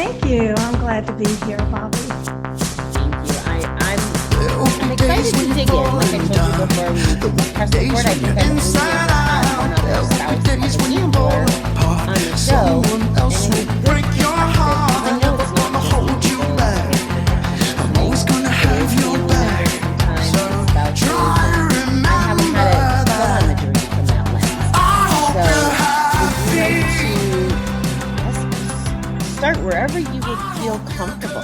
Thank you. I'm glad to be here, Bobby. Thank you. I'm excited to dig in. Like I told you before we pressed record, I think I've only ever had one other spouse of a gambler on the show. And it's good perspective. I know it's not just people. I'm always gonna have your back. Sometimes it's about you. I haven't had it go on the journey from that lens. So we'd like to start wherever you would feel comfortable.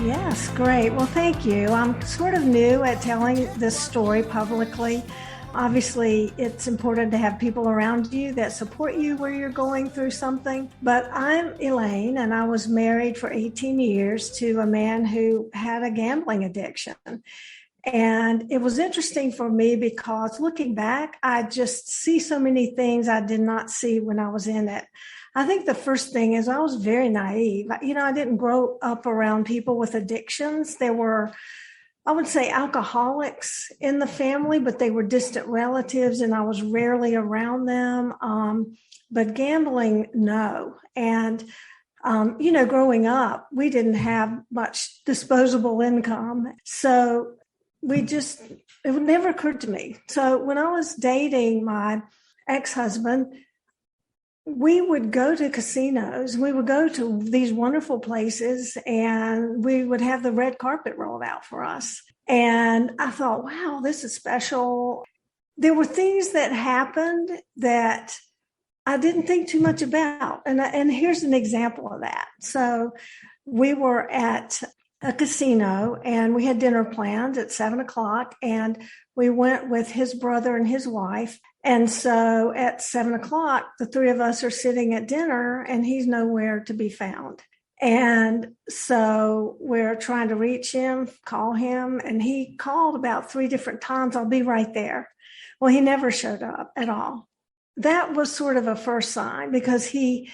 Yes, great. Well, thank you. I'm sort of new at telling this story publicly. Obviously, it's important to have people around you that support you where you're going through something. But I'm Elaine, and I was married for 18 years to a man who had a gambling addiction. And it was interesting for me because looking back, I just see so many things I did not see when I was in it. I think the first thing is I was very naive. I didn't grow up around people with addictions. There were, I would say, alcoholics in the family, but they were distant relatives and I was rarely around them. But gambling, no. And, growing up, we didn't have much disposable income. So it never occurred to me. So when I was dating my ex-husband, we would go to casinos. We would go to these wonderful places and we would have the red carpet rolled out for us. And I thought, wow, this is special. There were things that happened that I didn't think too much about. And here's an example of that. So we were at a casino and we had dinner planned at 7:00 and we went with his brother and his wife. And so at 7:00, the three of us are sitting at dinner and he's nowhere to be found. And so we're trying to reach him, call him, and he called about 3 different times. I'll be right there. Well, he never showed up at all. That was sort of a first sign because he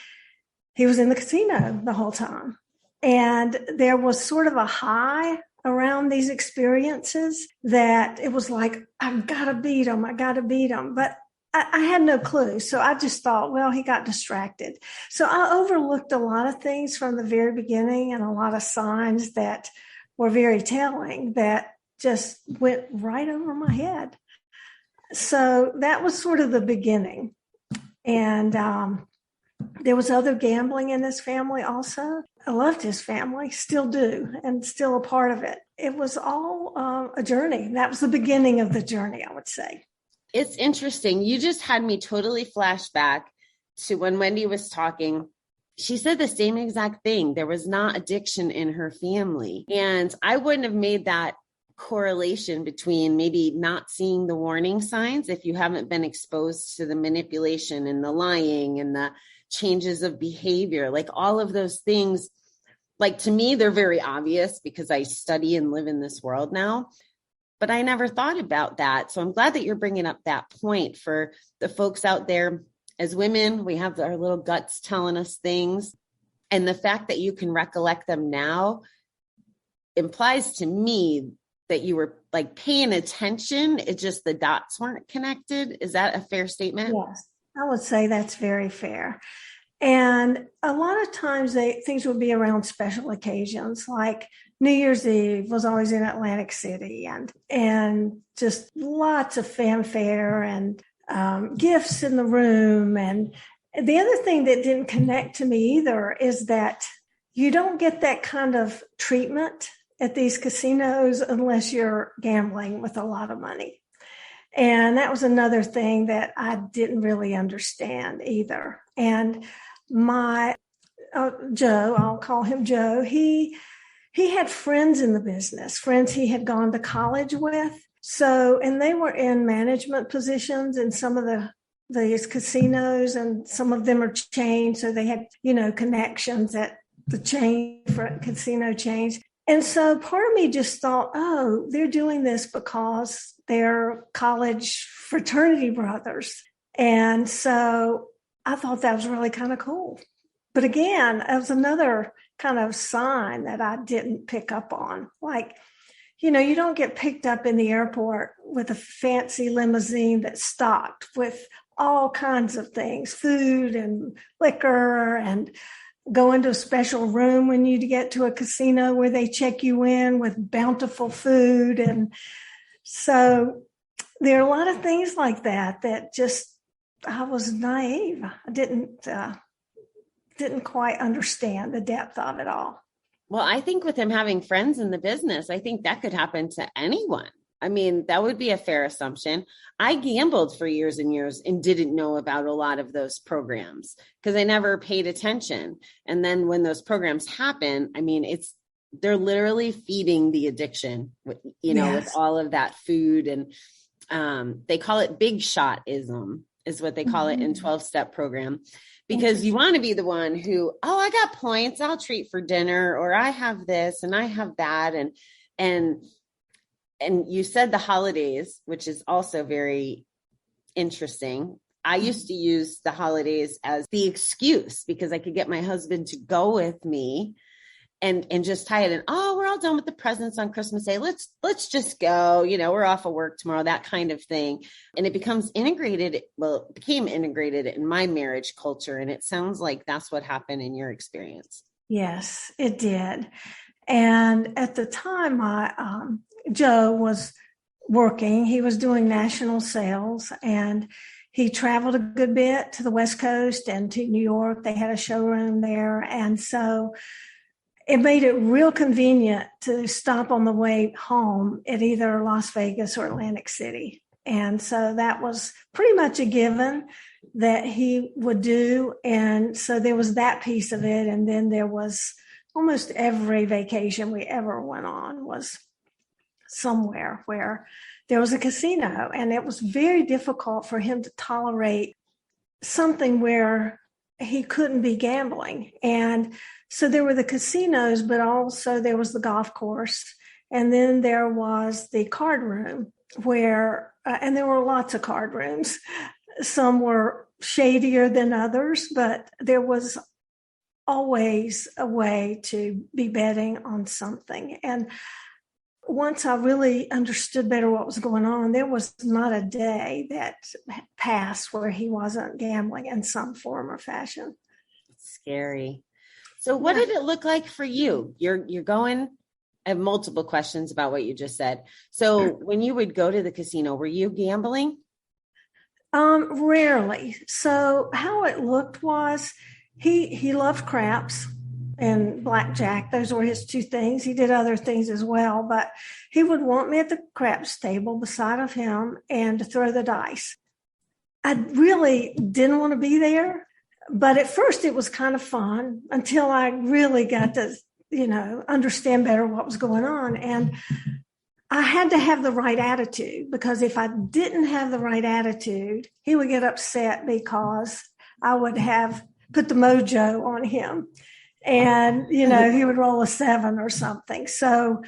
was in the casino the whole time. And there was sort of a high around these experiences that it was like, I've got to beat him. I got to beat him. But I had no clue. So I just thought, well, he got distracted. So I overlooked a lot of things from the very beginning and a lot of signs that were very telling that just went right over my head. So that was sort of the beginning. And there was other gambling in this family also. I loved his family, still do, and still a part of it. It was all a journey. That was the beginning of the journey, I would say. It's interesting. You just had me totally flash back to when Wendy was talking. She said the same exact thing. There was not addiction in her family. And I wouldn't have made that correlation between maybe not seeing the warning signs if you haven't been exposed to the manipulation and the lying and the changes of behavior, like all of those things. Like to me, they're very obvious because I study and live in this world now, but I never thought about that. So I'm glad that you're bringing up that point for the folks out there. As women, we have our little guts telling us things. And the fact that you can recollect them now implies to me that you were like paying attention. It's just the dots weren't connected. Is that a fair statement? Yes, I would say that's very fair. And a lot of times things would be around special occasions, like New Year's Eve was always in Atlantic City and just lots of fanfare and gifts in the room. And the other thing that didn't connect to me either is that you don't get that kind of treatment at these casinos unless you're gambling with a lot of money. And that was another thing that I didn't really understand either. And my Joe, I'll call him Joe, he had friends in the business, friends he had gone to college with. So, and they were in management positions in some of these casinos, and some of them are chained. So they had, connections at the chain for casino chains. And so part of me just thought, oh, they're doing this because they're college fraternity brothers. And so I thought that was really kind of cool. But again, it was another kind of sign that I didn't pick up on. Like, you don't get picked up in the airport with a fancy limousine that's stocked with all kinds of things, food and liquor and go into a special room when you get to a casino where they check you in with bountiful food. And so there are a lot of things like that just, I was naive. I didn't quite understand the depth of it all. Well, I think with him having friends in the business, I think that could happen to anyone. I mean, that would be a fair assumption. I gambled for years and years and didn't know about a lot of those programs because I never paid attention. And then when those programs happen, I mean, they're literally feeding the addiction, with all of that food. And they call it big shot-ism is what they call it in 12-step program. Because you want to be the one who, I got points, I'll treat for dinner, or I have this and I have that. And you said the holidays, which is also very interesting. I used to use the holidays as the excuse because I could get my husband to go with me and just tie it in. Oh, we're all done with the presents on Christmas Day. Let's just go, we're off of work tomorrow, that kind of thing. And it becomes integrated. Well, it became integrated in my marriage culture. And it sounds like that's what happened in your experience. Yes, it did. And at the time, Joe was working. He was doing national sales and he traveled a good bit to the West Coast and to New York. They had a showroom there. And so it made it real convenient to stop on the way home at either Las Vegas or Atlantic City. And so that was pretty much a given that he would do. And so there was that piece of it. And then there was almost every vacation we ever went on was somewhere where there was a casino. And it was very difficult for him to tolerate something where he couldn't be gambling. And so there were the casinos, but also there was the golf course. And then there was the card room where, and there were lots of card rooms. Some were shadier than others, but there was always a way to be betting on something. And once I really understood better what was going on, there was not a day that passed where he wasn't gambling in some form or fashion. It's scary. So what did it look like for you? You're going, I have multiple questions about what you just said. So when you would go to the casino, were you gambling? Rarely. So how it looked was he loved craps and blackjack. Those were his two things. He did other things as well, but he would want me at the craps table beside of him and to throw the dice. I really didn't want to be there. But at first it was kind of fun until I really got to, understand better what was going on. And I had to have the right attitude because if I didn't have the right attitude, he would get upset because I would have put the mojo on him and, he would roll a 7 or something. So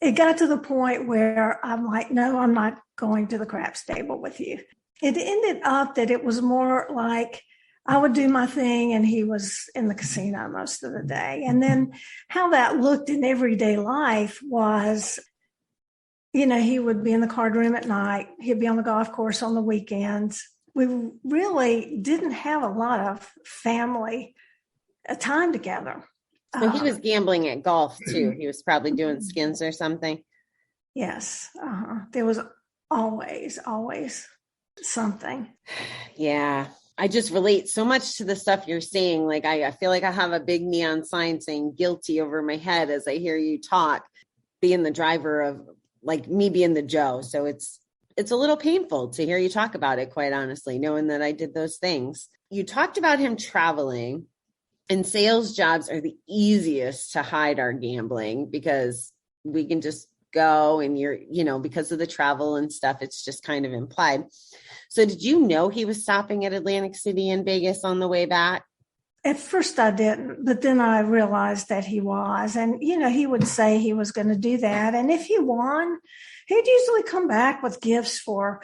it got to the point where I'm like, no, I'm not going to the craps table with you. It ended up that it was more like, I would do my thing and he was in the casino most of the day. And then how that looked in everyday life was, he would be in the card room at night. He'd be on the golf course on the weekends. We really didn't have a lot of family time together. So he was gambling at golf too. He was probably doing skins or something. Yes. There was always something. Yeah. I just relate so much to the stuff you're saying. Like, I feel like I have a big neon sign saying guilty over my head as I hear you talk, being the driver of like me being the Joe. So it's a little painful to hear you talk about it, quite honestly, knowing that I did those things. You talked about him traveling, and sales jobs are the easiest to hide our gambling because we can just go and because of the travel and stuff, it's just kind of implied. So did you know he was stopping at Atlantic City and Vegas on the way back? At first I didn't, but then I realized that he was. And, he would say he was going to do that. And if he won, he'd usually come back with gifts for,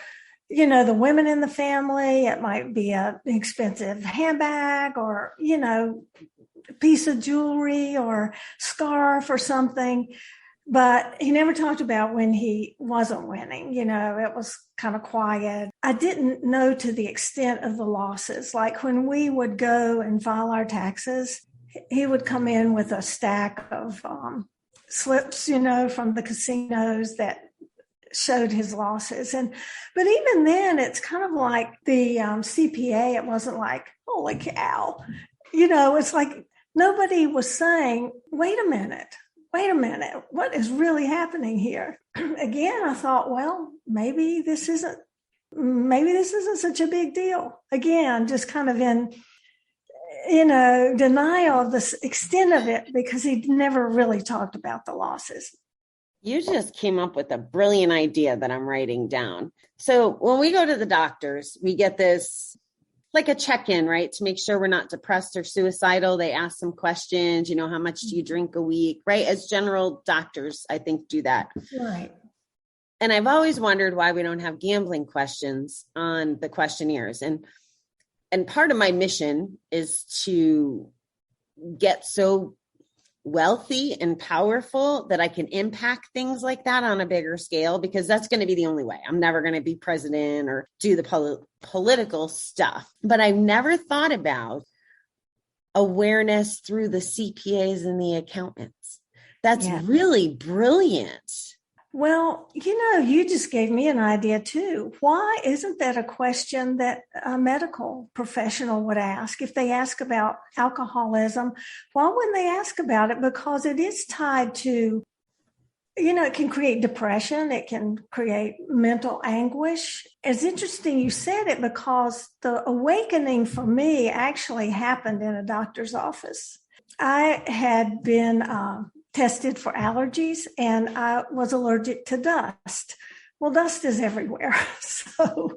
the women in the family. It might be an expensive handbag or, a piece of jewelry or scarf or something. But he never talked about when he wasn't winning. It was kind of quiet. I didn't know to the extent of the losses. Like when we would go and file our taxes, he would come in with a stack of slips, from the casinos that showed his losses. But even then, it's kind of like the CPA. It wasn't like, holy cow, it's like nobody was saying, wait a minute, what is really happening here? Again, I thought, well, maybe this isn't such a big deal. Again, just kind of in, denial of the extent of it, because he never really talked about the losses. You just came up with a brilliant idea that I'm writing down. So when we go to the doctors, we get this like a check-in, right? To make sure we're not depressed or suicidal. They ask some questions, how much do you drink a week, right? As general doctors, I think, do that. Right. And I've always wondered why we don't have gambling questions on the questionnaires. And part of my mission is to get so wealthy and powerful that I can impact things like that on a bigger scale, because that's going to be the only way. I'm never going to be president or do the political stuff. But I've never thought about awareness through the CPAs and the accountants. That's really brilliant. Well, you just gave me an idea too. Why isn't that a question that a medical professional would ask? If they ask about alcoholism, why wouldn't they ask about it? Because it is tied to, it can create depression. It can create mental anguish. It's interesting you said it, because the awakening for me actually happened in a doctor's office. I had been tested for allergies, and I was allergic to dust. Well, dust is everywhere. So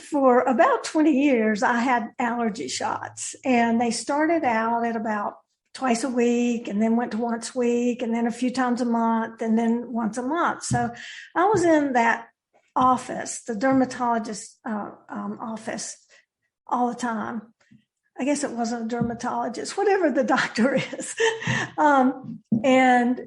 for about 20 years, I had allergy shots, and they started out at about twice a week, and then went to once a week, and then a few times a month, and then once a month. So I was in that office, the dermatologist office, all the time. I guess it wasn't a dermatologist, whatever the doctor is. And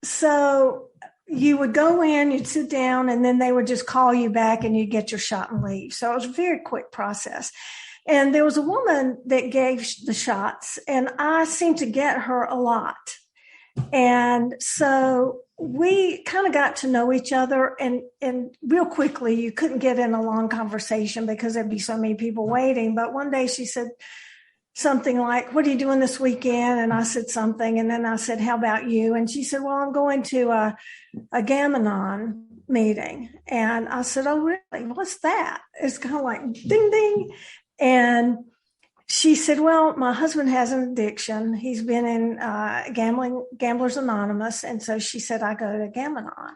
so you would go in, you'd sit down, and then they would just call you back and you'd get your shot and leave. So it was a very quick process. And there was a woman that gave the shots, and I seemed to get her a lot. And so we kind of got to know each other, and real quickly, you couldn't get in a long conversation because there'd be so many people waiting. But one day she said something like, what are you doing this weekend? And I said something, and then I said, how about you? And she said, well, I'm going to a Gamanon meeting. And I said, oh, really? What's that? It's kind of like ding, ding. And she said, well, my husband has an addiction. He's been in Gamblers Anonymous. And so she said, I go to Gamanon.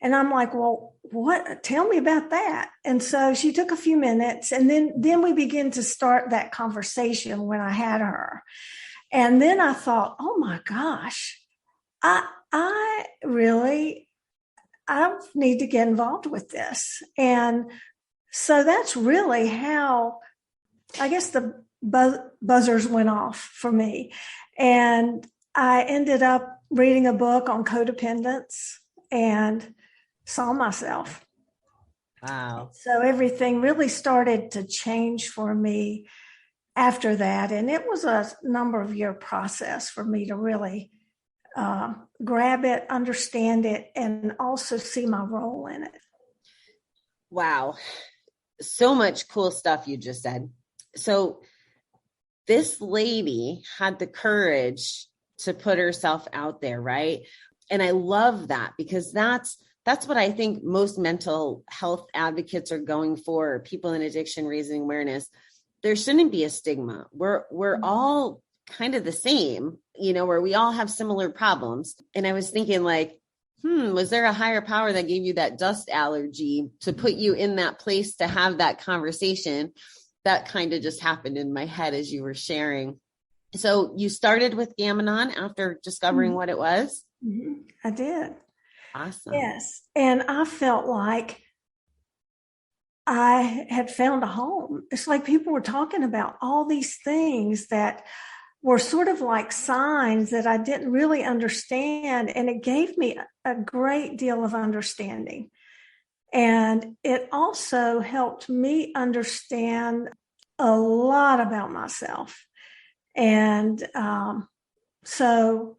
And I'm like, well, what? Tell me about that. And so she took a few minutes, and then we began to start that conversation when I had her. And then I thought, oh my gosh, I need to get involved with this. And so that's really how, I guess, the buzzers went off for me. And I ended up reading a book on codependence and saw myself. Wow. So everything really started to change for me after that. And it was a number of year process for me to really grab it, understand it, and also see my role in it. Wow. So much cool stuff you just said. So this lady had the courage to put herself out there, right? And I love that, because that's what I think most mental health advocates are going for, people in addiction, raising awareness. There shouldn't be a stigma. We're all kind of the same, where we all have similar problems. And I was thinking like, was there a higher power that gave you that dust allergy to put you in that place to have that conversation? That kind of just happened in my head as you were sharing. So you started with Gamanon after discovering what it was? Mm-hmm. I did. Awesome. Yes. And I felt like I had found a home. It's like people were talking about all these things that were sort of like signs that I didn't really understand. And it gave me a great deal of understanding. And it also helped me understand a lot about myself. And so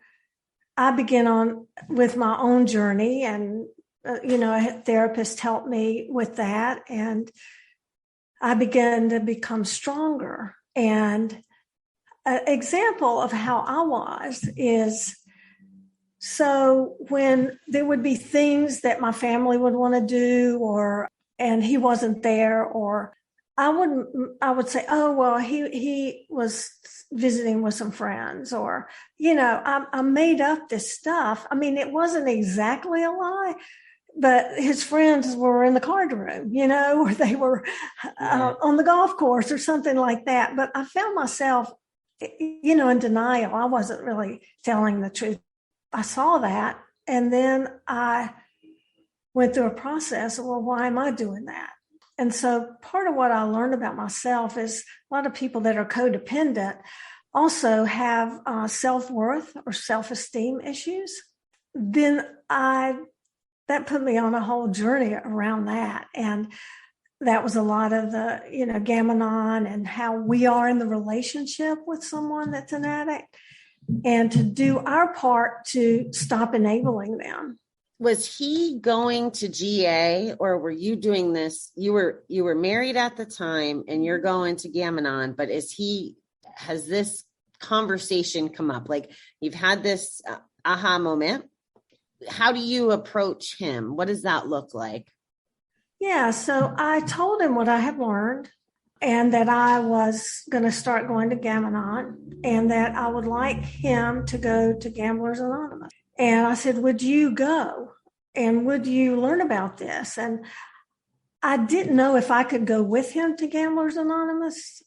I began on with my own journey, and a therapist helped me with that, and I began to become stronger. And an example of how I was is, so when there would be things that my family would want to do, and he wasn't there, or I would say, oh, well, he was visiting with some friends, or, I made up this stuff. I mean, it wasn't exactly a lie, but his friends were in the card room, or they were on the golf course or something like that. But I found myself, in denial. I wasn't really telling the truth. I saw that. And then I went through a process of, well, why am I doing that? And so part of what I learned about myself is a lot of people that are codependent also have self-worth or self-esteem issues. Then that put me on a whole journey around that. And that was a lot of the, Gam-Anon and how we are in the relationship with someone that's an addict, and to do our part to stop enabling them. Was he going to GA, or were you doing this? You were married at the time and you're going to Gam-Anon, but has this conversation come up? Like, you've had this aha moment. How do you approach him? What does that look like? Yeah. So I told him what I had learned, and that I was going to start going to Gam-Anon, and that I would like him to go to Gamblers Anonymous. And I said, would you go? And would you learn about this? And I didn't know if I could go with him to Gamblers Anonymous.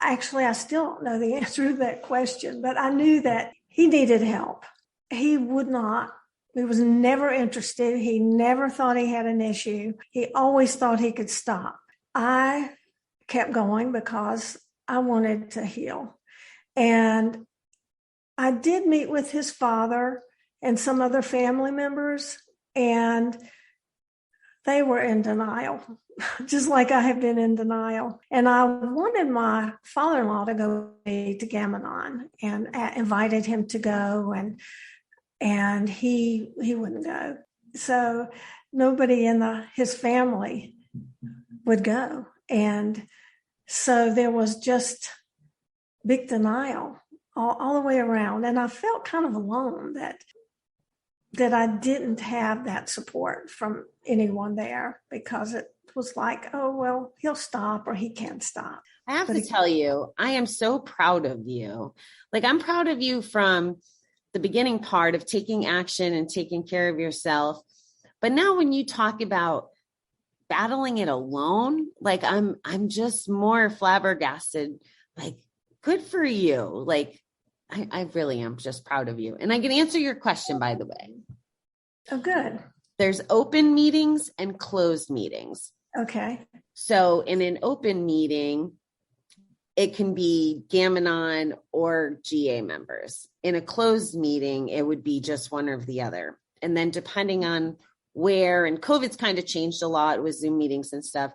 Actually, I still don't know the answer to that question, but I knew that he needed help. He would not. He was never interested. He never thought he had an issue. He always thought he could stop. I kept going because I wanted to heal. And I did meet with his father and some other family members, and they were in denial, just like I have been in denial. And I wanted my father-in-law to go to Gam-Anon, and invited him to go, and he wouldn't go. So nobody in his family would go. And so there was just big denial all the way around. And I felt kind of alone that I didn't have that support from anyone there, because it was like, oh, well, he'll stop or he can't stop. I have to tell you, I am so proud of you. Like, I'm proud of you from the beginning part of taking action and taking care of yourself. But now when you talk about battling it alone, like, I'm just more flabbergasted. Like, good for you. Like, I really am just proud of you. And I can answer your question, by the way. Oh, good. There's open meetings and closed meetings. Okay. So in an open meeting, it can be Gam-Anon or GA members. In a closed meeting, it would be just one or the other. And then depending on where, and COVID's kind of changed a lot with Zoom meetings and stuff.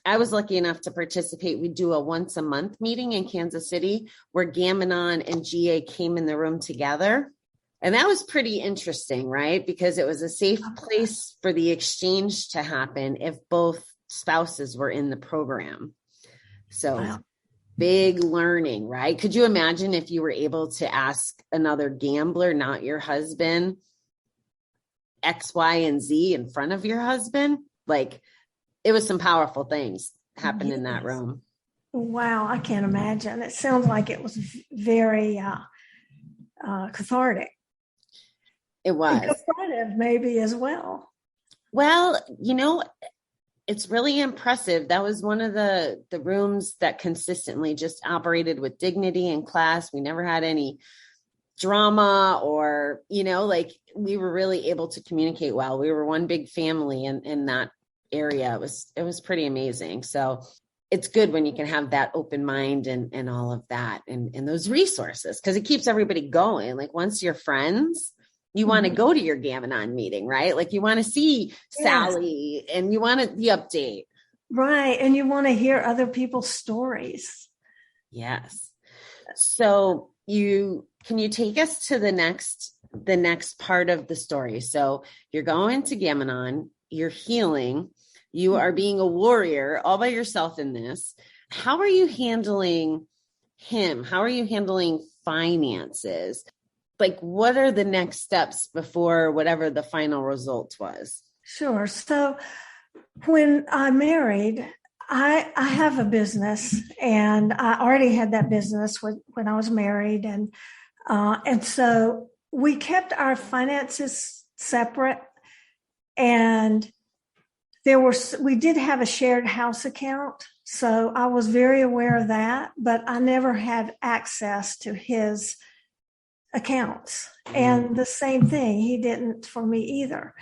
I was lucky enough to participate. We do a once a month meeting in Kansas City where Gam-Anon and GA came in the room together. And that was pretty interesting, right? Because it was a safe place for the exchange to happen if both spouses were in the program. So wow. Big learning, right? Could you imagine if you were able to ask another gambler, not your husband, X, Y, and Z in front of your husband? Like, it was some powerful things happened in that room. Wow, I can't imagine. It sounds like it was very cathartic. It was. And cathartic maybe as well. Well, it's really impressive. That was one of the rooms that consistently just operated with dignity and class. We never had any drama or, like, we were really able to communicate well. We were one big family in that area. It was pretty amazing. So it's good when you can have that open mind and all of that and those resources, because it keeps everybody going. Like, once you're friends, you want to go to your Gam-Anon meeting, right? Like, you want to see Sally and you want the update. Right. And you want to hear other people's stories. Yes. So can you take us to the next part of the story? So you're going to Gamanon, you're healing, you are being a warrior all by yourself in this. How are you handling him? How are you handling finances? Like, what are the next steps before whatever the final result was? Sure. So when I married, I have a business, and I already had that business when I was married, and so we kept our finances separate, and we did have a shared house account, so I was very aware of that, but I never had access to his accounts, and the same thing, he didn't for me either.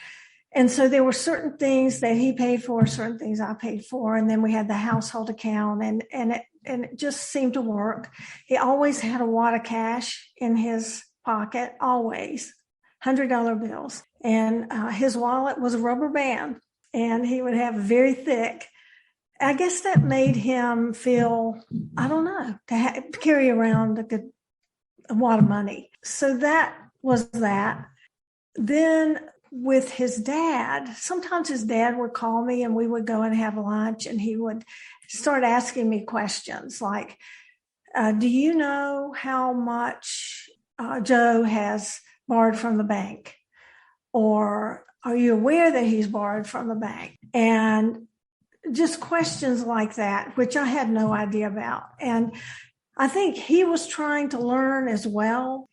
And so there were certain things that he paid for, certain things I paid for. And then we had the household account, and it just seemed to work. He always had a wad of cash in his pocket, always, $100 bills. And his wallet was a rubber band, and he would have very thick. I guess that made him feel, I don't know, to carry around a wad of money. So that was that. Then with his dad, sometimes his dad would call me and we would go and have lunch, and he would start asking me questions like, do you know how much Joe has borrowed from the bank? Or are you aware that he's borrowed from the bank? And just questions like that, which I had no idea about. And I think he was trying to learn as well.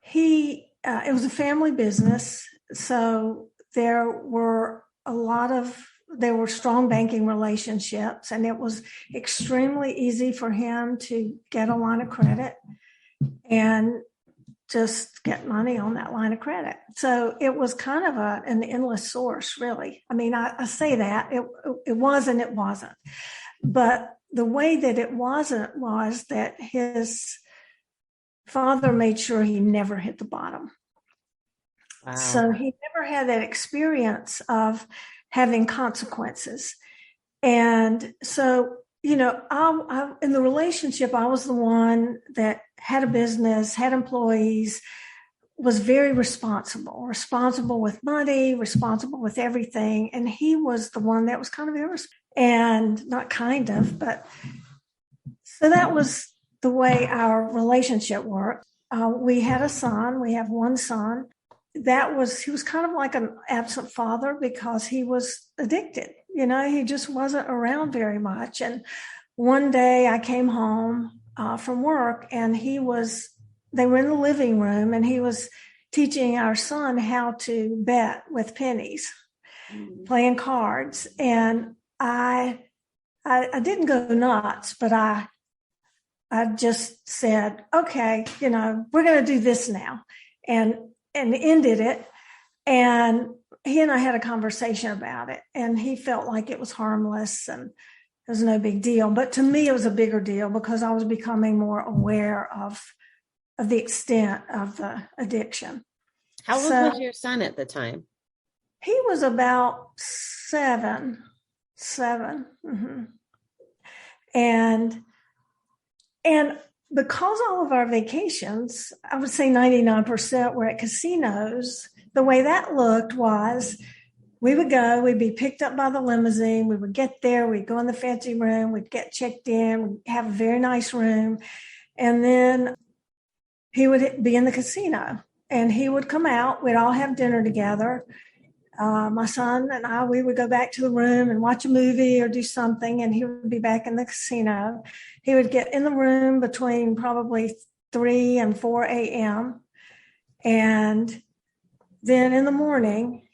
It was a family business, so there were strong banking relationships, and it was extremely easy for him to get a line of credit and just get money on that line of credit. So it was kind of an endless source, really. I mean, I say that it was and it wasn't, but the way that it wasn't was that his father made sure he never hit the bottom. Wow. So he never had that experience of having consequences. And so, in the relationship, I was the one that had a business, had employees, was very responsible with money, responsible with everything. And he was the one that was kind of irresponsible, and not kind of, but so that was the way our relationship worked. We had a son. We have one son. He was kind of like an absent father because he was addicted. He just wasn't around very much. And one day I came home from work, and they were in the living room, and he was teaching our son how to bet with pennies, playing cards. And I didn't go nuts, but I just said, okay, we're going to do this now, and ended it. And he and I had a conversation about it, and he felt like it was harmless and it was no big deal. But to me, it was a bigger deal because I was becoming more aware of the extent of the addiction. How old was your son at the time? He was about seven. Mm-hmm. And because all of our vacations, I would say 99% were at casinos, the way that looked was we would go, we'd be picked up by the limousine, we would get there, we'd go in the fancy room, we'd get checked in, we'd have a very nice room, and then he would be in the casino, and he would come out, we'd all have dinner together. My son and I, we would go back to the room and watch a movie or do something, and he would be back in the casino. He would get in the room between probably 3 and 4 a.m. And then in the morning,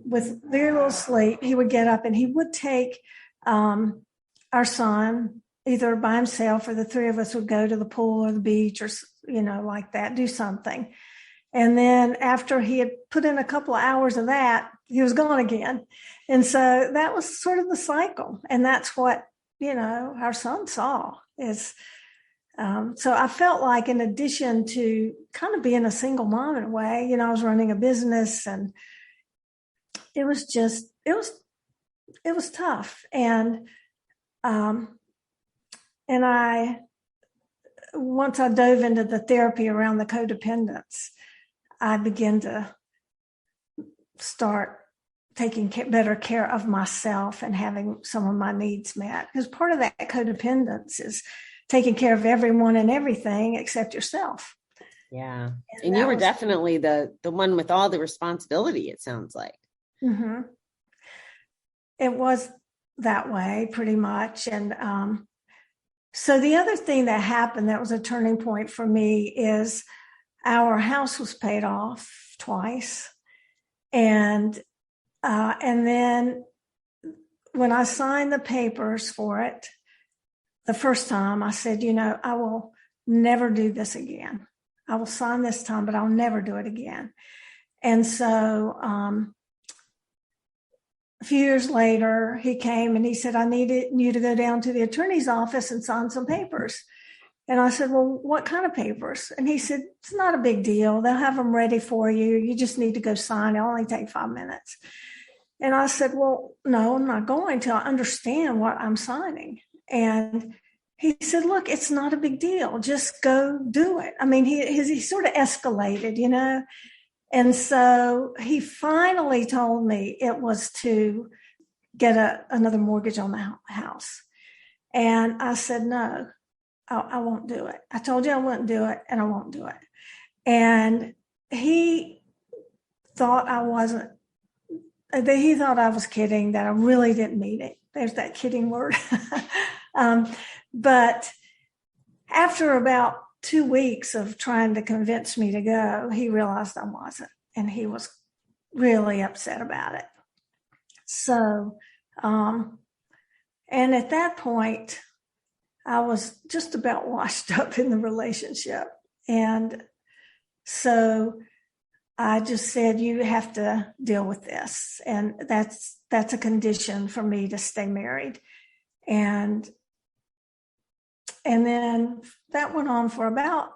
with very little sleep, he would get up and he would take our son either by himself, or the three of us would go to the pool or the beach or, like that, do something. And then after he had put in a couple of hours of that, he was gone again. And so that was sort of the cycle. And that's what, our son saw is. So I felt like, in addition to kind of being a single mom in a way, I was running a business, and it was tough. And I once I dove into the therapy around the codependence, I began to start taking better care of myself and having some of my needs met. Because part of that codependence is taking care of everyone and everything except yourself. Yeah. And you were definitely the one with all the responsibility, it sounds like. Mm-hmm. It was that way pretty much. And so the other thing that happened that was a turning point for me is our house was paid off twice. And then when I signed the papers for it, the first time I said, I will never do this again. I will sign this time, but I'll never do it again. And so a few years later, he came and he said, I needed you to go down to the attorney's office and sign some papers. And I said, well, what kind of papers? And he said, it's not a big deal. They'll have them ready for you. You just need to go sign. It'll only take 5 minutes. And I said, well, no, I'm not going to. I understand what I'm signing. And he said, look, it's not a big deal. Just go do it. I mean, he sort of escalated, And so he finally told me it was to get another mortgage on the house. And I said, no, I won't do it. I told you I wouldn't do it, and I won't do it. And he thought I was kidding, that I really didn't mean it. There's that kidding word. But after about 2 weeks of trying to convince me to go, he realized I wasn't, and he was really upset about it. So, and at that point, I was just about washed up in the relationship. And so I just said, you have to deal with this. And that's a condition for me to stay married. And then that went on for about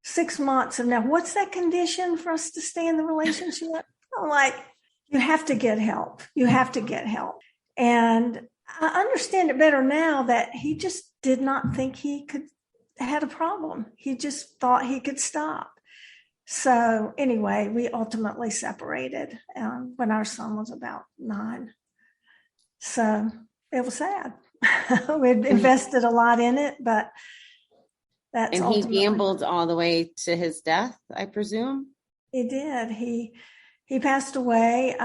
6 months. And now, what's that condition for us to stay in the relationship? I'm like, you have to get help. You have to get help. And I understand it better now that he just did not think he had a problem. He just thought he could stop. So anyway, we ultimately separated when our son was about 9. So it was sad. We'd invested a lot in it, but that's and he gambled all the way to his death, I presume. He did. He passed away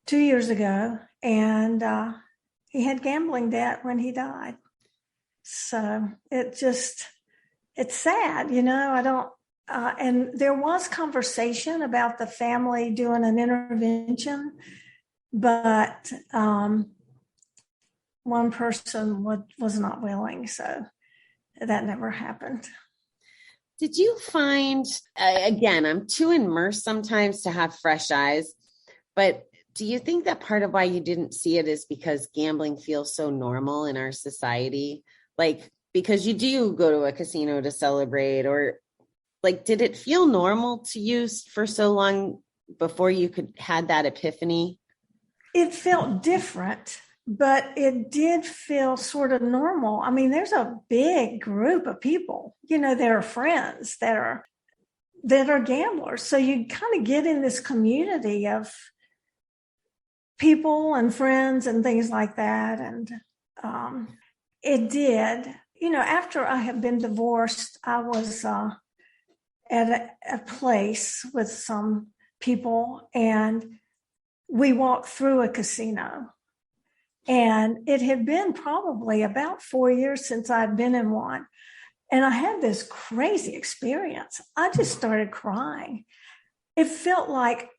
2 years ago, and he had gambling debt when he died. So it's sad, I don't. And there was conversation about the family doing an intervention, but one person was not willing, so that never happened. Did you find, again, I'm too immersed sometimes to have fresh eyes, but do you think that part of why you didn't see it is because gambling feels so normal in our society? Like, because you do go to a casino to celebrate, or like, did it feel normal to you for so long before you had that epiphany? It felt different, but it did feel sort of normal. I mean, there's a big group of people, that are friends that are gamblers. So you kind of get in this community of people and friends and things like that. And it did, after I had been divorced, I was at a place with some people, and we walked through a casino. And it had been probably about 4 years since I'd been in one. And I had this crazy experience. I just started crying. It felt like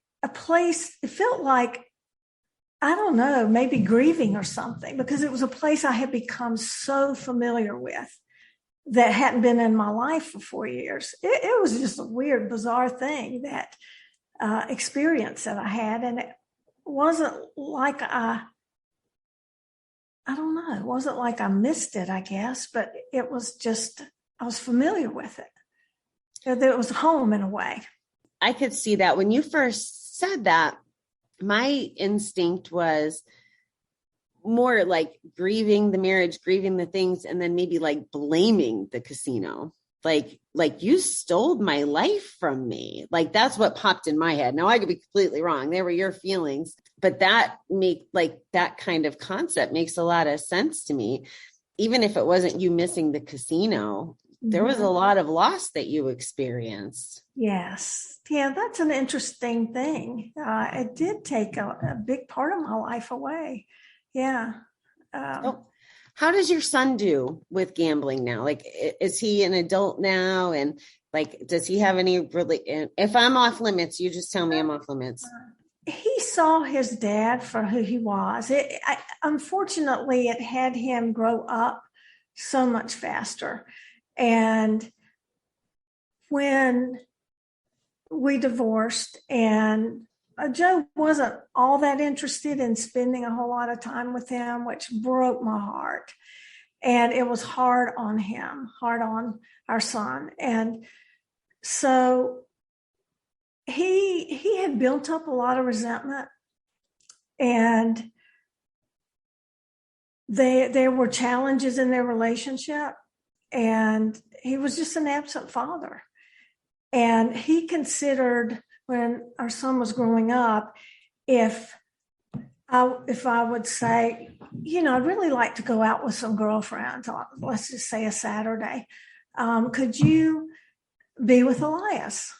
I don't know, maybe grieving or something, because it was a place I had become so familiar with that hadn't been in my life for 4 years. It was just a weird, bizarre thing, that experience that I had. And it wasn't like I don't know, it wasn't like I missed it, I guess, but it was just, I was familiar with it. It was home in a way. I could see that. When you first said that, my instinct was, more like grieving the marriage, grieving the things, and then maybe like blaming the casino. Like you stole my life from me. Like that's what popped in my head. Now I could be completely wrong. They were your feelings, but that kind of concept makes a lot of sense to me. Even if it wasn't you missing the casino, there was a lot of loss that you experienced. Yes. Yeah, that's an interesting thing. It did take a big part of my life away. Yeah. How does your son do with gambling now? Like, is he an adult now? And like, does he have any if I'm off limits, you just tell me I'm off limits. He saw his dad for who he was. Unfortunately, it had him grow up so much faster. And when we divorced, and Joe wasn't all that interested in spending a whole lot of time with him, which broke my heart. And it was hard on him, hard on our son. And so he had built up a lot of resentment, and there were challenges in their relationship, and he was just an absent father. And he considered, when our son was growing up, if I would say, I'd really like to go out with some girlfriends, let's just say a Saturday, could you be with Elias?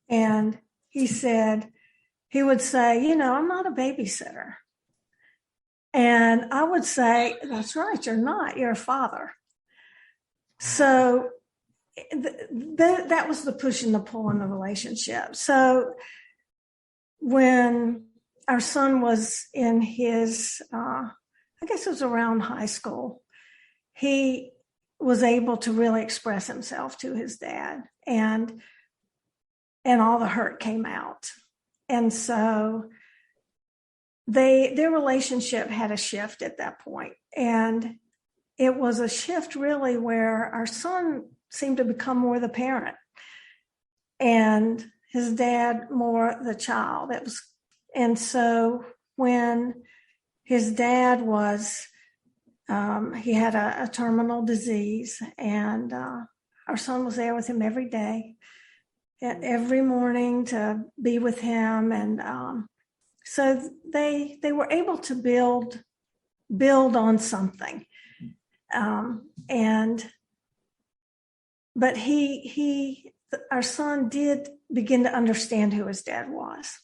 And he would say, I'm not a babysitter. And I would say, that's right, you're not, you're a father. So that was the push and the pull in the relationship. So when our son was in his, I guess it was around high school, he was able to really express himself to his dad, and all the hurt came out. And so their relationship had a shift at that point. And it was a shift really where our son seemed to become more the parent and his dad more the child. And so when his dad was, he had a terminal disease, and our son was there with him every day, every morning to be with him. And so they were able to build on something. But our son did begin to understand who his dad was.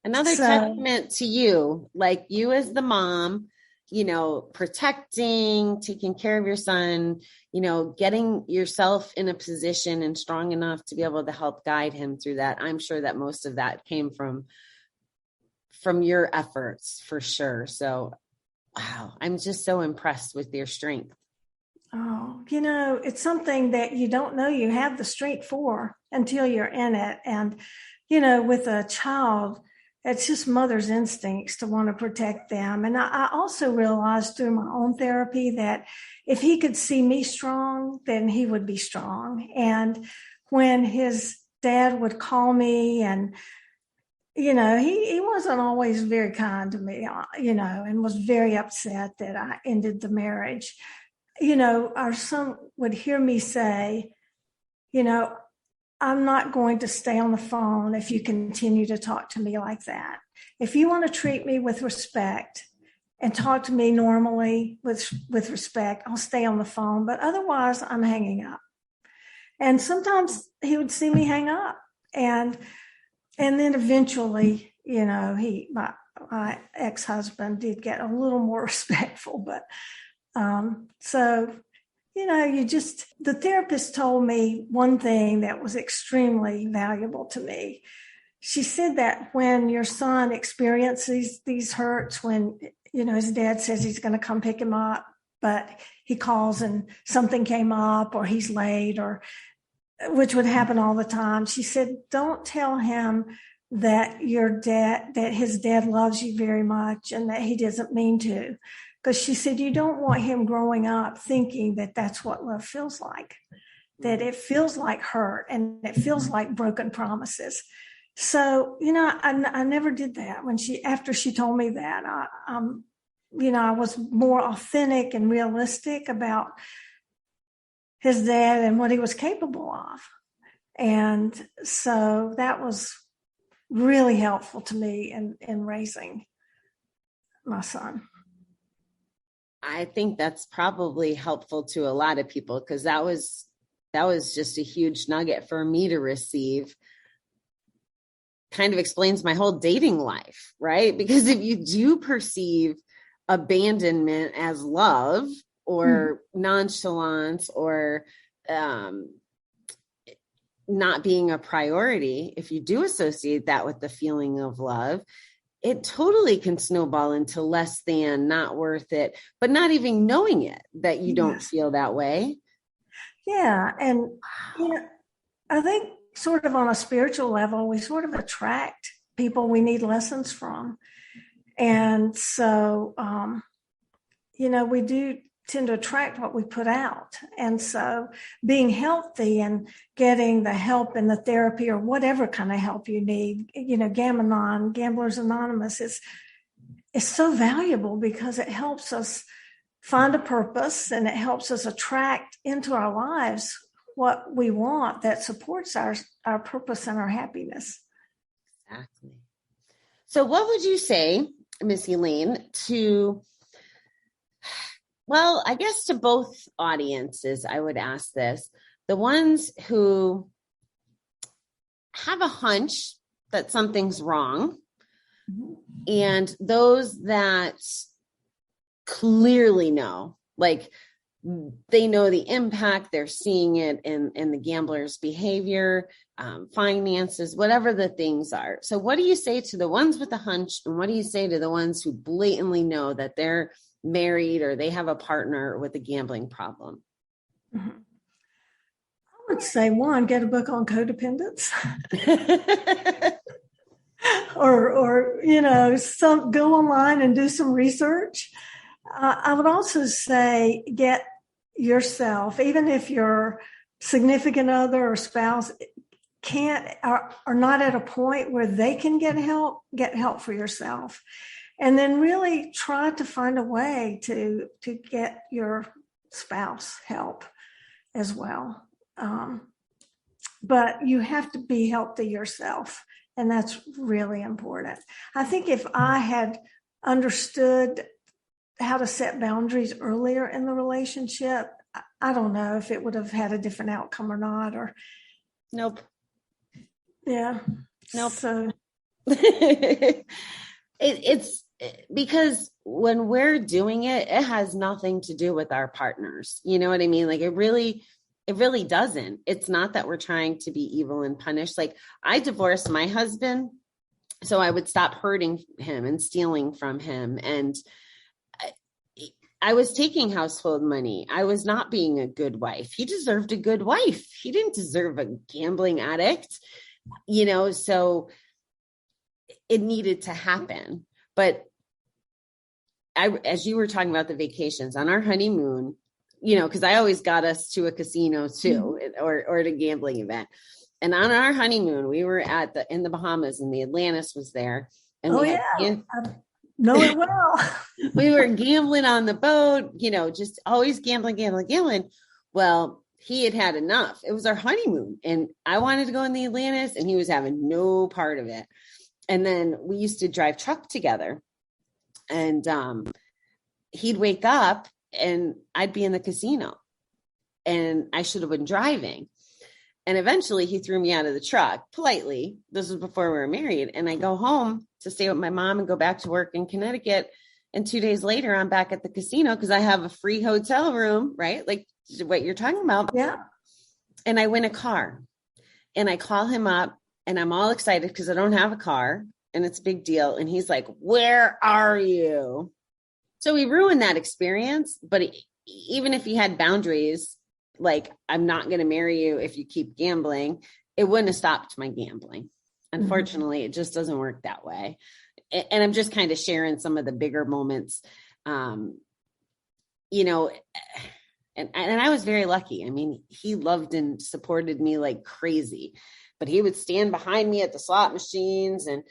Another testament to you, like you as the mom, protecting, taking care of your son, getting yourself in a position and strong enough to be able to help guide him through that. I'm sure that most of that came from your efforts, for sure. So, wow, I'm just so impressed with your strength. Oh, it's something that you don't know you have the strength for until you're in it. And, with a child, it's just mother's instincts to want to protect them. And I also realized through my own therapy that if he could see me strong, then he would be strong. And when his dad would call me, and, he wasn't always very kind to me, and was very upset that I ended the marriage. Our son would hear me say, I'm not going to stay on the phone if you continue to talk to me like that. If you want to treat me with respect and talk to me normally with respect, I'll stay on the phone, but otherwise I'm hanging up. And sometimes he would see me hang up, and then eventually, my ex-husband did get a little more respectful, but so the therapist told me one thing that was extremely valuable to me. She said that when your son experiences these hurts, when, his dad says he's going to come pick him up, but he calls and something came up, or he's late, which would happen all the time. She said, don't tell him that his dad loves you very much and that he doesn't mean to. Because she said, you don't want him growing up thinking that that's what love feels like, that it feels like hurt and it feels like broken promises. So, I never did that. After she told me that, I was more authentic and realistic about his dad and what he was capable of. And so that was really helpful to me in raising my son. I think that's probably helpful to a lot of people, because that was just a huge nugget for me to receive. Kind of explains my whole dating life, right? Because if you do perceive abandonment as love or nonchalance or not being a priority, if you do associate that with the feeling of love, it totally can snowball into less than, not worth it, but not even knowing it, that you don't feel that way. Yeah. And, I think sort of on a spiritual level, we sort of attract people we need lessons from. And so, we do tend to attract what we put out. And so being healthy and getting the help and the therapy or whatever kind of help you need, Gam-Anon, Gamblers Anonymous is so valuable because it helps us find a purpose and it helps us attract into our lives what we want that supports our purpose and our happiness. Exactly. So what would you say, Miss Elaine, I guess to both audiences, I would ask this: the ones who have a hunch that something's wrong, and those that clearly know, like they know the impact, they're seeing it in the gambler's behavior, finances, whatever the things are. So what do you say to the ones with the hunch, and what do you say to the ones who blatantly know that they're married or they have a partner with a gambling problem? I would say, one, get a book on codependence. or go online and do some research. I would also say get yourself, even if your significant other or spouse are not at a point where they can get help for yourself. And then really try to find a way to get your spouse help as well. But you have to be healthy yourself. And that's really important. I think if I had understood how to set boundaries earlier in the relationship, I don't know if it would have had a different outcome or not. Or nope. Yeah. Nope. So it's because when we're doing it, it has nothing to do with our partners. You know what I mean? Like it really doesn't. It's not that we're trying to be evil and punish. Like I divorced my husband so I would stop hurting him and stealing from him. And I was taking household money. I was not being a good wife. He deserved a good wife. He didn't deserve a gambling addict, so it needed to happen. But as you were talking about the vacations on our honeymoon, because I always got us to a casino too, or at a gambling event. And on our honeymoon, we were in the Bahamas, and the Atlantis was there. And I know it well. We were gambling on the boat, just always gambling. Well, he had enough. It was our honeymoon, and I wanted to go in the Atlantis, and he was having no part of it. And then we used to drive truck together, and he'd wake up and I'd be in the casino, and I should have been driving. And eventually he threw me out of the truck politely. This was before we were married. And I go home to stay with my mom and go back to work in Connecticut. And 2 days later, I'm back at the casino because I have a free hotel room, right? Like what you're talking about. Yeah. And I win a car, and I call him up, and I'm all excited because I don't have a car, and it's a big deal. And he's like, "Where are you?" So he ruined that experience. But even if he had boundaries, like, I'm not going to marry you if you keep gambling, it wouldn't have stopped my gambling. Unfortunately, it just doesn't work that way. And I'm just kind of sharing some of the bigger moments, and I was very lucky. I mean, he loved and supported me like crazy, but he would stand behind me at the slot machines and,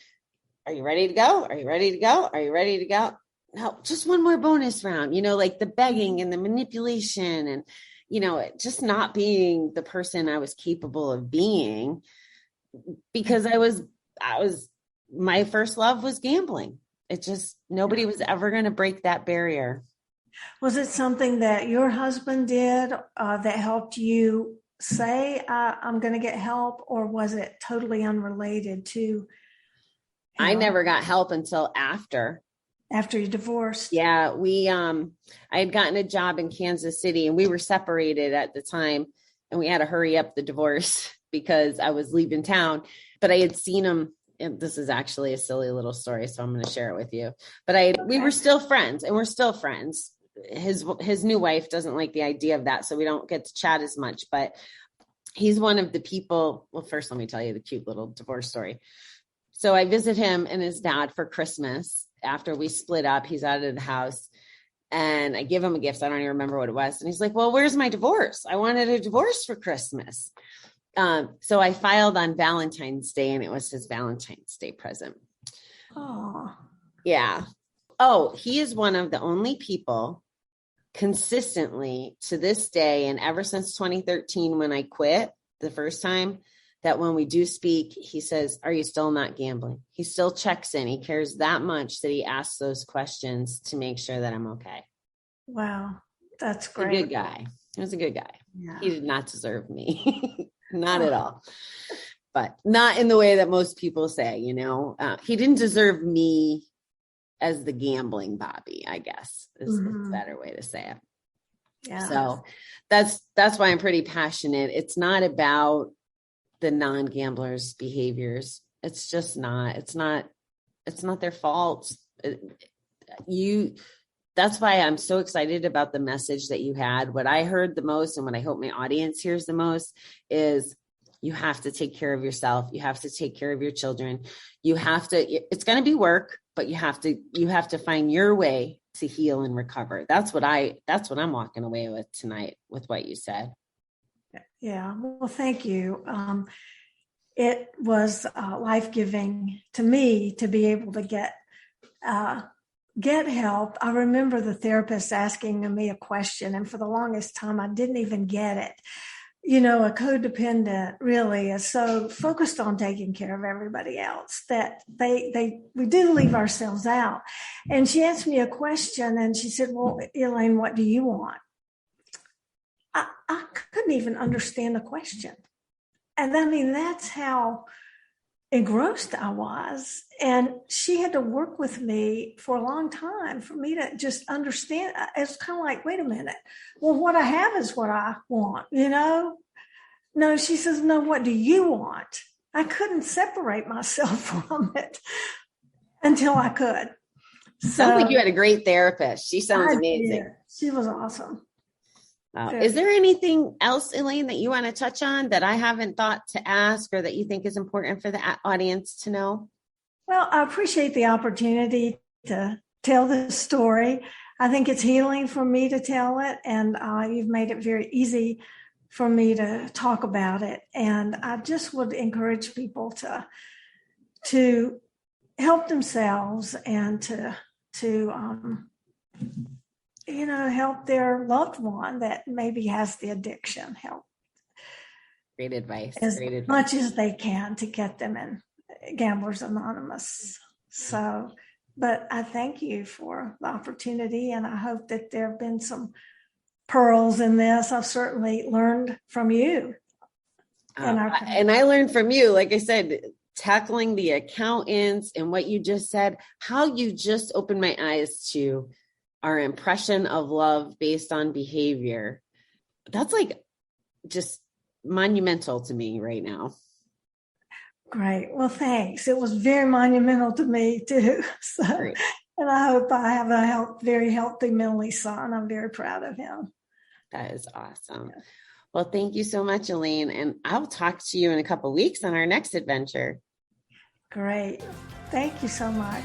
"Are you ready to go? Are you ready to go? Are you ready to go?" no, just one more bonus round, like the begging and the manipulation and, just not being the person I was capable of being, because my first love was gambling. It just, nobody was ever going to break that barrier. Was it something that your husband did that helped you say, I'm going to get help, or was it totally unrelated to him? I never got help until after you divorced? Yeah, I had gotten a job in Kansas City, and we were separated at the time, and we had to hurry up the divorce because I was leaving town, but I had seen him. And this is actually a silly little story, so I'm going to share it with you. But we were still friends, and we're still friends. His new wife doesn't like the idea of that, so we don't get to chat as much, but he's one of the people. Well, first, let me tell you the cute little divorce story. So I visit him and his dad for Christmas after we split up. He's out of the house, and I give him a gift. I don't even remember what it was. And he's like, well, where's my divorce? I wanted a divorce for Christmas. So I filed on Valentine's Day, and it was his Valentine's Day present. Oh, yeah. Oh, he is one of the only people consistently to this day, and ever since 2013, when I quit the first time, that when we do speak, he says, are you still not gambling? He still checks in. He cares that much that he asks those questions to make sure that I'm okay. Wow. That's great. He's a good guy. He was a good guy. Yeah. He did not deserve me. Not at all. But not in the way that most people say, he didn't deserve me as the gambling Bobby, I guess is a better way to say it. Yeah. So that's why I'm pretty passionate. It's not about the non-gamblers' behaviors. It's just not. It's not their fault. That's why I'm so excited about the message that you had. What I heard the most, and what I hope my audience hears the most, is you have to take care of yourself. You have to take care of your children. It's going to be work, but you have to find your way to heal and recover. That's what I'm walking away with tonight with what you said. Yeah. Well, thank you. It was life-giving to me to be able to get help. I remember the therapist asking me a question, and for the longest time, I didn't even get it. A codependent really is so focused on taking care of everybody else that we do leave ourselves out. And she asked me a question, and she said, well, Elaine, what do you want? I couldn't even understand the question. And I mean, that's how engrossed I was. And she had to work with me for a long time for me to just understand. It's kind of like, wait a minute. Well, what I have is what I want, No, she says, no, what do you want? I couldn't separate myself from it until I could. Sounds like you had a great therapist. She sounds amazing. Did. She was awesome. Is there anything else, Elaine, that you want to touch on that I haven't thought to ask, or that you think is important for the audience to know? Well, I appreciate the opportunity to tell this story. I think it's healing for me to tell it, and you've made it very easy for me to talk about it. And I just would encourage people to help themselves and to help their loved one that maybe has the addiction. Help. Great advice. As much as they can to get them in Gamblers Anonymous. So, but I thank you for the opportunity, and I hope that there have been some pearls in this. I've certainly learned from you. And I learned from you, like I said, tackling the accountants and what you just said, how you just opened my eyes to our impression of love based on behavior. That's like just monumental to me right now. Great. Well, thanks. It was very monumental to me too. So, great. And I hope I have a very healthy, mentally son. I'm very proud of him. That is awesome. Yeah. Well, thank you so much, Elaine. And I'll talk to you in a couple of weeks on our next adventure. Great. Thank you so much.